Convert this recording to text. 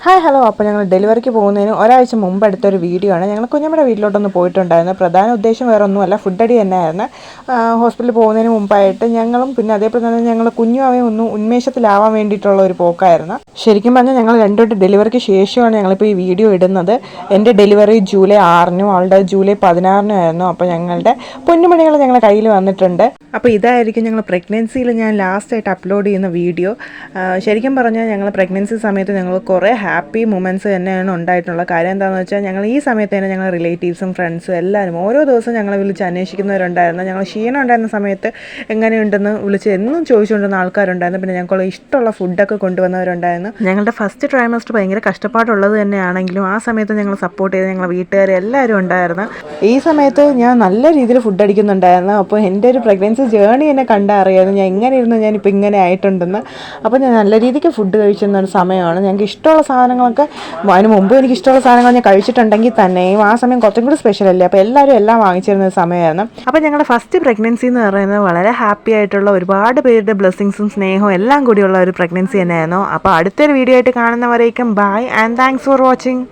Hi hello. അപ്പോൾ ഞങ്ങൾ ഡെലിവറിക്ക് പോകുന്നതിന് ഒരാഴ്ച മുമ്പ് എടുത്തൊരു വീഡിയോ ആണ്. ഞങ്ങൾ കുഞ്ഞമ്മയുടെ വീട്ടിലോട്ടൊന്ന് പോയിട്ടുണ്ടായിരുന്നു. പ്രധാന ഉദ്ദേശം വേറെ ഒന്നുമല്ല, ഫുഡ് അടി തന്നെയായിരുന്നു. ഹോസ്പിറ്റലിൽ പോകുന്നതിന് മുമ്പായിട്ട് ഞങ്ങളും പിന്നെ അതേപോലെ തന്നെ ഞങ്ങൾ കുഞ്ഞുമാവയും ഒന്ന് ഉന്മേഷത്തിലാവാൻ വേണ്ടിയിട്ടുള്ള ഒരു പോക്കായിരുന്നു. ശരിക്കും പറഞ്ഞാൽ ഞങ്ങൾ രണ്ടുപേരുടെ ഡെലിവറിക്ക് ശേഷമാണ് ഞങ്ങളിപ്പോൾ ഈ വീഡിയോ ഇടുന്നത്. എൻ്റെ ഡെലിവറി ജൂലൈ 6-നും അവളുടെ ജൂലൈ 16-നും ആയിരുന്നു. അപ്പോൾ ഞങ്ങളുടെ പൊന്നുമണികൾ ഞങ്ങളുടെ കയ്യിൽ വന്നിട്ടുണ്ട്. അപ്പോൾ ഇതായിരിക്കും ഞങ്ങൾ പ്രഗ്നൻസിയിൽ ഞാൻ ലാസ്റ്റായിട്ട് അപ്ലോഡ് ചെയ്യുന്ന വീഡിയോ. ശരിക്കും പറഞ്ഞാൽ ഞങ്ങൾ പ്രഗ്നൻസി സമയത്ത് ഞങ്ങൾ കുറേ ഹാപ്പി മൊമെൻറ്റ്സ് തന്നെയാണ് ഉണ്ടായിട്ടുള്ള കാര്യം. എന്താണെന്ന് വെച്ചാൽ ഞങ്ങൾ ഈ സമയത്ത് തന്നെ ഞങ്ങൾ റിലേറ്റീവ്സും ഫ്രണ്ട്സും എല്ലാവരും ഓരോ ദിവസവും ഞങ്ങളെ വിളിച്ച് അന്വേഷിക്കുന്നവരുണ്ടായിരുന്നു. ഞങ്ങൾ ക്ഷീണം ഉണ്ടായിരുന്ന സമയത്ത് എങ്ങനെയുണ്ടെന്ന് വിളിച്ച് എന്നും ചോദിച്ചുകൊണ്ടിരുന്ന ആൾക്കാരുണ്ടായിരുന്നു. പിന്നെ ഞങ്ങൾക്ക് ഇഷ്ടമുള്ള ഫുഡൊക്കെ കൊണ്ടുവന്നവരുണ്ടായിരുന്നു. ഞങ്ങളുടെ ഫസ്റ്റ് ട്രൈമസ്റ്റർ ഭയങ്കര കഷ്ടപ്പാടുള്ളത് തന്നെയാണെങ്കിലും ആ സമയത്ത് ഞങ്ങൾ സപ്പോർട്ട് ചെയ്ത് ഞങ്ങൾ വീട്ടുകാർ എല്ലാവരും ഉണ്ടായിരുന്നു. ഈ സമയത്ത് ഞാൻ നല്ല രീതിയിൽ ഫുഡ് അടിക്കുന്നുണ്ടായിരുന്നു. അപ്പോൾ എൻ്റെ ഒരു പ്രഗ്നൻസി ജേണി എന്നെ കണ്ടറിയായിരുന്നു, ഞാൻ എങ്ങനെ ഇരുന്ന് ഞാനിപ്പോൾ ഇങ്ങനെ ആയിട്ടുണ്ടെന്ന്. അപ്പോൾ ഞാൻ നല്ല രീതിക്ക് ഫുഡ് കഴിച്ചിരുന്ന ഒരു സമയമാണ്. ഞങ്ങൾക്ക് ഇഷ്ടമുള്ള സാധനങ്ങളൊക്കെ അതിന് മുമ്പ് എനിക്ക് ഇഷ്ടമുള്ള സാധനങ്ങൾ ഞാൻ കഴിച്ചിട്ടുണ്ടെങ്കിൽ തന്നെയും ആ സമയം കുറച്ചും കൂടി സ്പെഷ്യലല്ലേ, അപ്പോൾ എല്ലാവരും എല്ലാം വാങ്ങിച്ചിരുന്ന ഒരു സമയമായിരുന്നു. അപ്പോൾ ഞങ്ങളുടെ ഫസ്റ്റ് പ്രഗ്നൻസി എന്ന് പറയുന്നത് വളരെ ഹാപ്പി ആയിട്ടുള്ള ഒരുപാട് പേരുടെ ബ്ലെസ്സിങ്സും സ്നേഹവും എല്ലാം കൂടിയുള്ള ഒരു പ്രഗ്നൻസി തന്നെയായിരുന്നു. അപ്പോൾ അടുത്തൊരു വീഡിയോ ആയിട്ട് കാണുന്നവരേക്കും bye and thanks for watching.